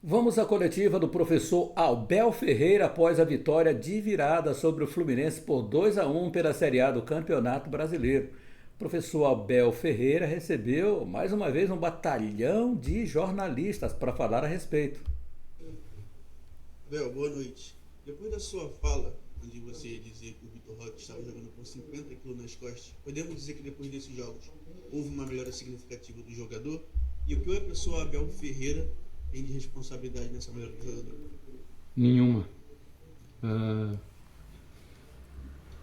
Vamos à coletiva do professor Abel Ferreira após a vitória de virada sobre o Fluminense por 2-1 pela Série A do Campeonato Brasileiro. O professor Abel Ferreira recebeu mais uma vez um batalhão de jornalistas para falar a respeito. Bel, boa noite. Depois da sua fala, onde você dizia que o Vitor Roque estava jogando com 50 quilos nas costas, podemos dizer que depois desses jogos houve uma melhora significativa do jogador? E o que o professor Abel Ferreira tem de responsabilidade nessa melhora do jogador? Nenhuma.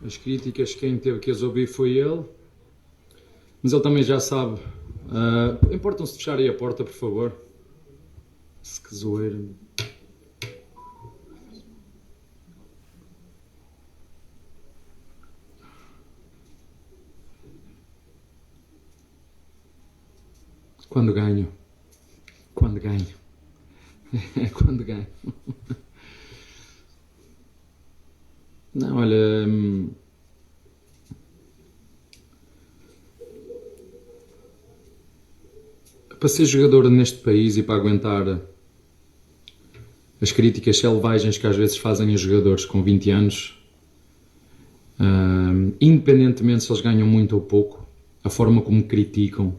As críticas, quem teve que as ouvir foi ele, mas ele também já sabe. Importam-se de fechar aí a porta, por favor. Que zoeira. Quando ganho. Quando ganho. Quando ganho. Não, olha. Para ser jogador neste país e para aguentar as críticas selvagens que às vezes fazem a jogadores com 20 anos, independentemente se eles ganham muito ou pouco, a forma como criticam,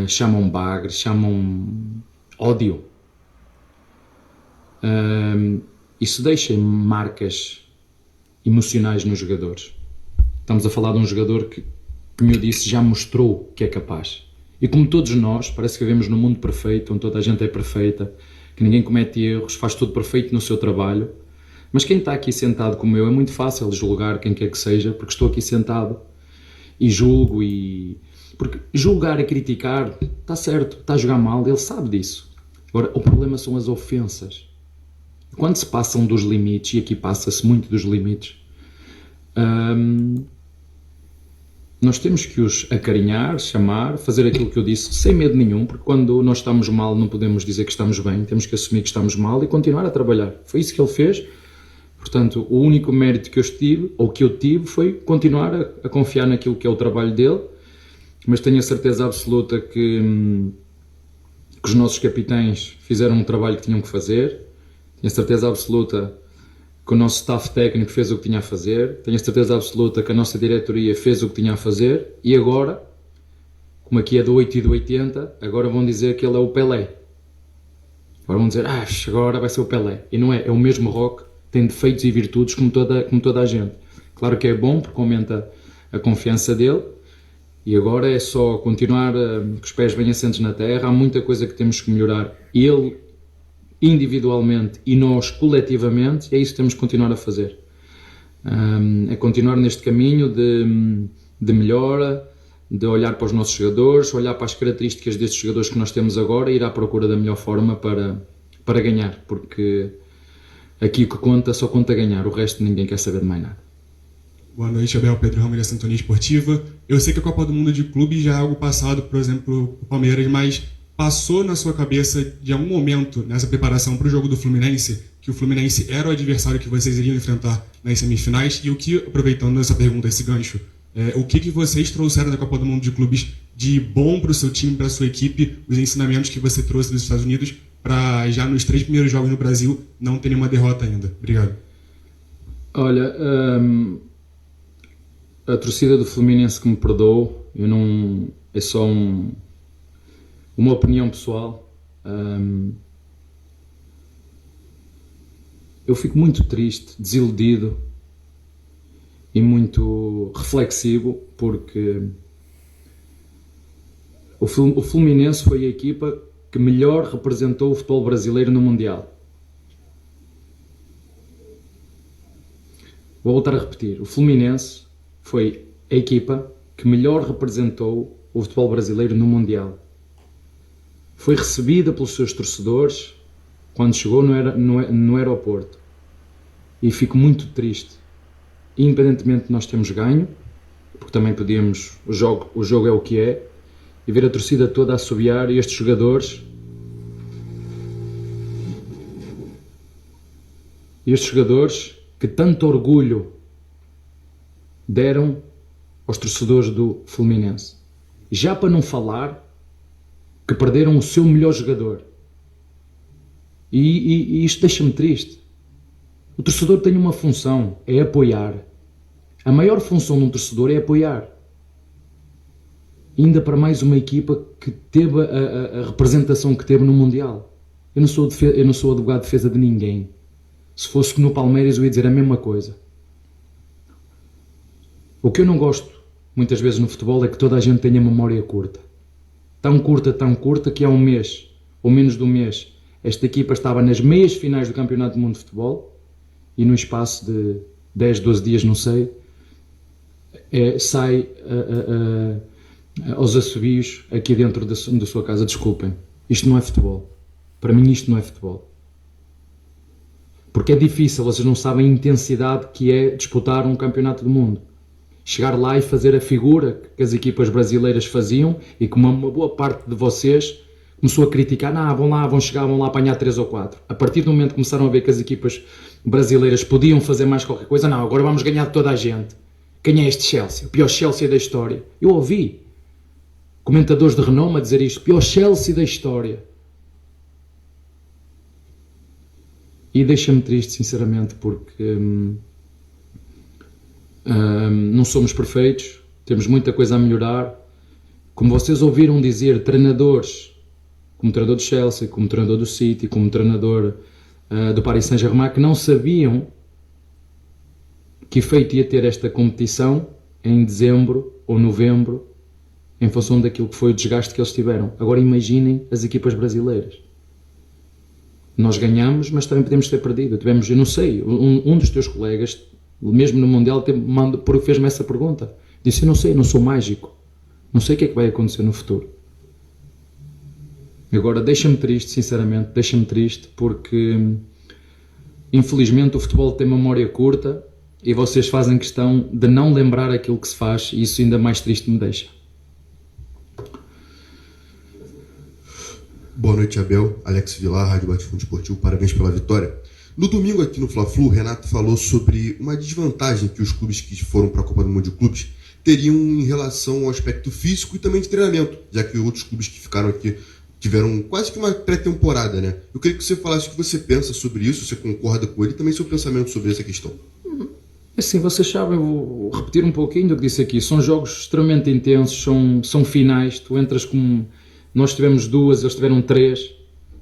chamam bagre, chamam ódio, isso deixa marcas emocionais nos jogadores. Estamos a falar de um jogador que, como eu disse, já mostrou que é capaz. E como todos nós, parece que vivemos num mundo perfeito, onde toda a gente é perfeita, que ninguém comete erros, faz tudo perfeito no seu trabalho. Mas quem está aqui sentado como eu, é muito fácil julgar quem quer que seja, porque estou aqui sentado e julgo e... Porque julgar e criticar, está certo, está a jogar mal, ele sabe disso. Agora, o problema são as ofensas. Quando se passam dos limites, e aqui passa-se muito dos limites, nós temos que os acarinhar, chamar, fazer aquilo que eu disse, sem medo nenhum, porque quando nós estamos mal não podemos dizer que estamos bem, temos que assumir que estamos mal e continuar a trabalhar. Foi isso que ele fez. Portanto, o único mérito que eu tive, foi continuar a confiar naquilo que é o trabalho dele, mas tenho a certeza absoluta que os nossos capitães fizeram um trabalho que tinham que fazer, tenho a certeza absoluta que o nosso staff técnico fez o que tinha a fazer, tenho a certeza absoluta que a nossa diretoria fez o que tinha a fazer, e agora, como aqui é do 8 e do 80, agora vão dizer que ele é o Pelé. Agora vão dizer, agora vai ser o Pelé. E não é, é o mesmo Roque, tem defeitos e virtudes como toda a gente. Claro que é bom porque aumenta a confiança dele, e agora é só continuar com os pés bem assentes na terra. Há muita coisa que temos que melhorar, ele individualmente e nós coletivamente, e é isso que temos que continuar a fazer. É continuar neste caminho de melhora, de olhar para os nossos jogadores, olhar para as características destes jogadores que nós temos agora e ir à procura da melhor forma para ganhar, porque aqui o que conta, só conta ganhar, o resto ninguém quer saber de mais nada. Boa noite, Abel. Pedro Ramos da Sintonia Esportiva. Eu sei que a Copa do Mundo de Clube já é algo passado, por exemplo, o Palmeiras, mas passou na sua cabeça de algum momento nessa preparação para o jogo do Fluminense que o Fluminense era o adversário que vocês iriam enfrentar nas semifinais? E o que, aproveitando essa pergunta, esse gancho, o que vocês trouxeram da Copa do Mundo de Clubes de bom para o seu time, para a sua equipe, os ensinamentos que você trouxe dos Estados Unidos para já nos 3 primeiros jogos no Brasil não ter nenhuma derrota ainda? Obrigado. Olha, a torcida do Fluminense que me perdoou, eu não, é só uma opinião pessoal. Eu fico muito triste, desiludido e muito reflexivo, porque o Fluminense foi a equipa que melhor representou o futebol brasileiro no Mundial. Vou voltar a repetir, o Fluminense foi a equipa que melhor representou o futebol brasileiro no Mundial. Foi recebida pelos seus torcedores quando chegou no aeroporto. E fico muito triste. Independentemente de nós termos ganho, porque também podíamos, o jogo é o que é, e ver a torcida toda a assobiar e estes jogadores que tanto orgulho deram aos torcedores do Fluminense. Já para não falar que perderam o seu melhor jogador. E isto deixa-me triste. O torcedor tem uma função, é apoiar. A maior função de um torcedor é apoiar. Ainda para mais uma equipa que teve a representação que teve no Mundial. Eu não sou advogado de defesa de ninguém. Se fosse no Palmeiras eu ia dizer a mesma coisa. O que eu não gosto, muitas vezes no futebol, é que toda a gente tenha memória curta. Tão curta, que há um mês, ou menos de um mês, esta equipa estava nas meias finais do Campeonato do Mundo de Futebol e no espaço de 10, 12 dias, não sei, sai aos assobios aqui dentro da sua casa. Desculpem, isto não é futebol. Para mim isto não é futebol. Porque é difícil, vocês não sabem a intensidade que é disputar um Campeonato do Mundo. Chegar lá e fazer a figura que as equipas brasileiras faziam e que uma boa parte de vocês começou a criticar. Vão lá apanhar 3 ou 4. A partir do momento que começaram a ver que as equipas brasileiras podiam fazer mais qualquer coisa, agora vamos ganhar de toda a gente. Quem é este Chelsea? O pior Chelsea da história. Eu ouvi comentadores de renome a dizer isto. Pior Chelsea da história. E deixa-me triste, sinceramente, porque não somos perfeitos, temos muita coisa a melhorar. Como vocês ouviram dizer, treinadores, como treinador do Chelsea, como treinador do City, como treinador do Paris Saint-Germain, que não sabiam que efeito ia ter esta competição em dezembro ou novembro, em função daquilo que foi o desgaste que eles tiveram. Agora imaginem as equipas brasileiras. Nós ganhamos, mas também podemos ter perdido. Eu não sei, um dos teus colegas, mesmo no Mundial, fez-me essa pergunta. Disse, eu não sei, eu não sou mágico. Não sei o que é que vai acontecer no futuro. Agora, deixa-me triste, sinceramente, porque infelizmente o futebol tem memória curta e vocês fazem questão de não lembrar aquilo que se faz e isso ainda mais triste me deixa. Boa noite, Abel. Alex Vilar, Rádio Bate-Fundo Esportivo. Parabéns pela vitória. No domingo aqui no Fla-Flu, o Renato falou sobre uma desvantagem que os clubes que foram para a Copa do Mundo de Clubes teriam em relação ao aspecto físico e também de treinamento, já que outros clubes que ficaram aqui tiveram quase que uma pré-temporada, né? Eu queria que você falasse o que você pensa sobre isso, você concorda com ele e também seu pensamento sobre essa questão. Assim, vocês sabem, eu vou repetir um pouquinho do que disse aqui. São jogos extremamente intensos, são finais, tu entras com... Nós tivemos 2, eles tiveram 3,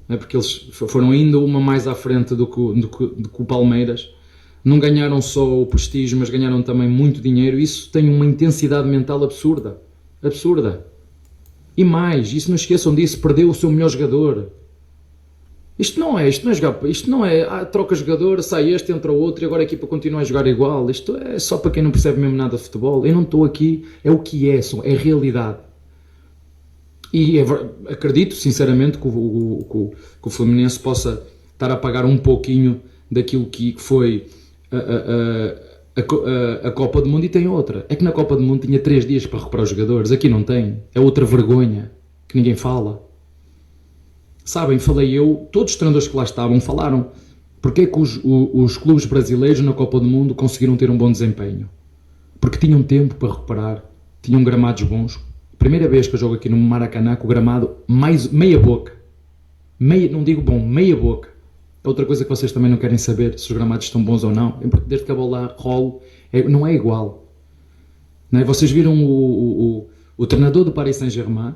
né, porque eles foram ainda uma mais à frente do que o Palmeiras. Não ganharam só o prestígio, mas ganharam também muito dinheiro. Isso tem uma intensidade mental absurda. E mais, isso não esqueçam disso, perdeu o seu melhor jogador. Isto não é troca jogador, sai este, entra o outro e agora a equipa continua a jogar igual. Isto é só para quem não percebe mesmo nada de futebol. Eu não estou aqui, é o que é realidade. E acredito sinceramente que o Fluminense possa estar a pagar um pouquinho daquilo que foi a Copa do Mundo. E tem outra, é que na Copa do Mundo tinha 3 dias para recuperar os jogadores, aqui não tem, é outra vergonha que ninguém fala. Sabem, falei eu, todos os treinadores que lá estavam falaram porque é que os clubes brasileiros na Copa do Mundo conseguiram ter um bom desempenho, porque tinham tempo para recuperar, tinham gramados bons. Primeira vez que eu jogo aqui no Maracanã com o gramado mais meia boca. Não digo bom, meia boca. É outra coisa que vocês também não querem saber, se os gramados estão bons ou não. Desde que a bola rola, não é igual. Não é? Vocês viram o treinador do Paris Saint-Germain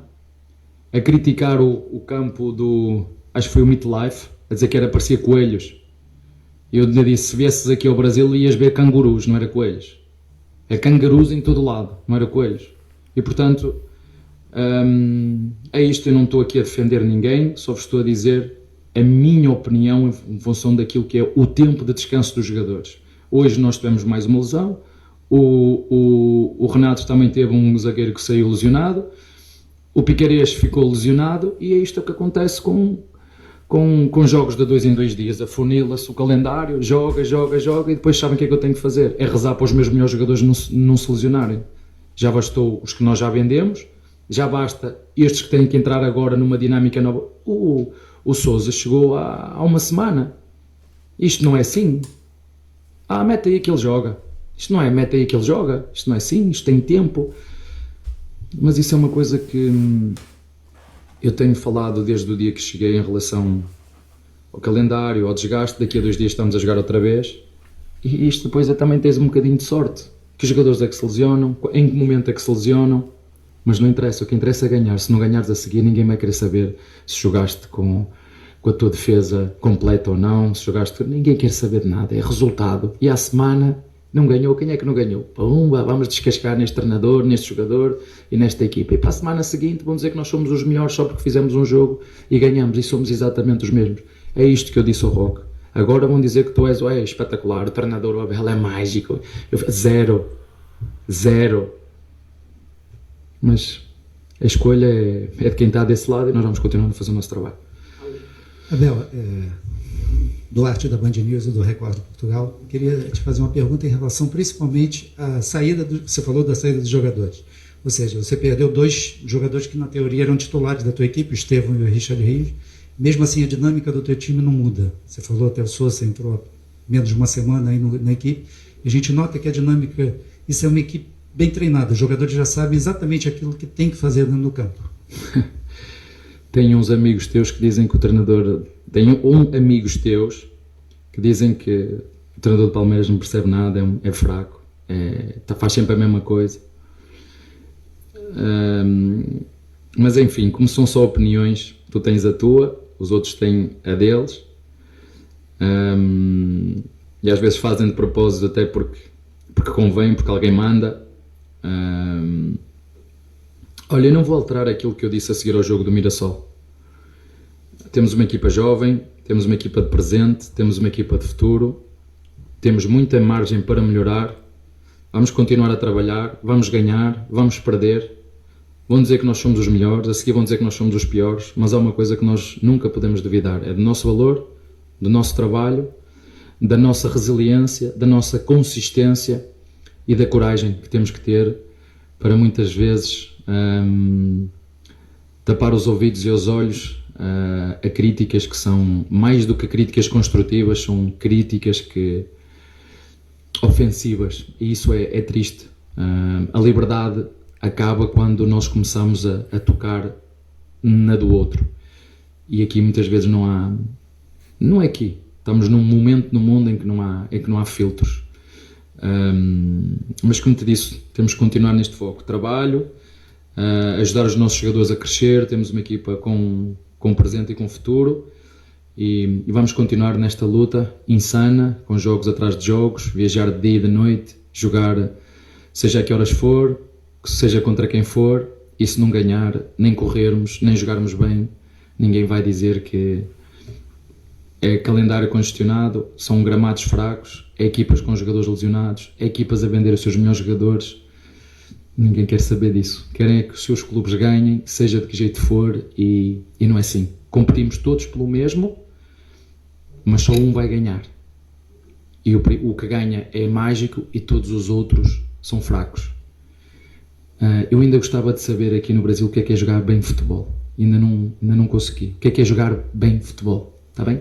a criticar o campo do... Acho que foi o MetLife, a dizer que parecia coelhos. Eu lhe disse, se viesses aqui ao Brasil ias ver cangurus, não era coelhos. É cangurus em todo lado, não era coelhos. E portanto... é isto, eu não estou aqui a defender ninguém, só vos estou a dizer a minha opinião em função daquilo que é o tempo de descanso dos jogadores. Hoje nós tivemos mais uma lesão, o Renato também teve um zagueiro que saiu lesionado, o Piquerez ficou lesionado e é isto que acontece com jogos de 2 em 2 dias, afunila-se o calendário, joga e depois sabem o que é que eu tenho que fazer, é rezar para os meus melhores jogadores não se lesionarem. Já bastou os que nós já vendemos, já basta estes que têm que entrar agora numa dinâmica nova. O Sousa chegou há uma semana. Isto não é assim. Mete aí que ele joga. Isto não é mete aí que ele joga. Isto não é assim, isto tem tempo. Mas isso é uma coisa que eu tenho falado desde o dia que cheguei em relação ao calendário, ao desgaste, daqui a 2 dias estamos a jogar outra vez, e isto depois também tens um bocadinho de sorte. Que jogadores é que se lesionam, em que momento é que se lesionam, mas não interessa, o que interessa é ganhar. Se não ganhares a seguir, ninguém vai querer saber se jogaste com a tua defesa completa ou não, se jogaste, ninguém quer saber de nada, é resultado. E à semana não ganhou, quem é que não ganhou? Pumba, vamos descascar neste treinador, neste jogador e nesta equipa. E para a semana seguinte vão dizer que nós somos os melhores só porque fizemos um jogo e ganhamos, e somos exatamente os mesmos. É isto que eu disse ao Roque. Agora vão dizer que tu és espetacular, o treinador, o Abel é mágico. Zero. Mas a escolha é de quem está desse lado e nós vamos continuar a fazer o nosso trabalho. Abel, Duarte da Band News e do Record de Portugal, queria te fazer uma pergunta em relação principalmente à saída, você falou da saída dos jogadores, ou seja, você perdeu 2 jogadores que na teoria eram titulares da tua equipe, o Estevão e o Richard Rios, mesmo assim a dinâmica do teu time não muda. Você falou até o Sousa entrou há menos de uma semana aí na equipe, e a gente nota que a dinâmica, isso é uma equipe bem treinada, os jogadores já sabem exatamente aquilo que tem que fazer dentro do campo. Tenho uns amigos teus que dizem que o treinador... Tenho amigos teus que dizem que o treinador do Palmeiras não percebe nada, é fraco, faz sempre a mesma coisa. Mas enfim, como são só opiniões, tu tens a tua, os outros têm a deles. E às vezes fazem de propósito até porque convém, porque alguém manda. Olha, eu não vou alterar aquilo que eu disse a seguir ao jogo do Mirassol. Temos uma equipa jovem, temos uma equipa de presente, temos uma equipa de futuro, temos muita margem para melhorar, vamos continuar a trabalhar, vamos ganhar, vamos perder, vão dizer que nós somos os melhores, a seguir vão dizer que nós somos os piores, mas há uma coisa que nós nunca podemos duvidar, é do nosso valor, do nosso trabalho, da nossa resiliência, da nossa consistência e da coragem que temos que ter para muitas vezes tapar os ouvidos e os olhos a críticas que são mais do que críticas construtivas, são críticas ofensivas, e isso é triste. A liberdade acaba quando nós começamos a tocar na do outro, e aqui muitas vezes não é aqui, estamos num momento no mundo em que não há filtros. Mas como te disse, temos que continuar neste foco, trabalho, ajudar os nossos jogadores a crescer, temos uma equipa com presente e com futuro, e vamos continuar nesta luta insana, com jogos atrás de jogos, viajar de dia e de noite, jogar seja a que horas for, seja contra quem for, e se não ganhar, nem corrermos, nem jogarmos bem, ninguém vai dizer que é calendário congestionado, são gramados fracos, é equipas com jogadores lesionados, é equipas a vender os seus melhores jogadores. Ninguém quer saber disso. Querem é que os seus clubes ganhem, seja de que jeito for, e não é assim. Competimos todos pelo mesmo, mas só um vai ganhar. E o que ganha é mágico e todos os outros são fracos. Eu ainda gostava de saber aqui no Brasil o que é jogar bem futebol. Ainda não consegui. O que é jogar bem futebol? Está bem?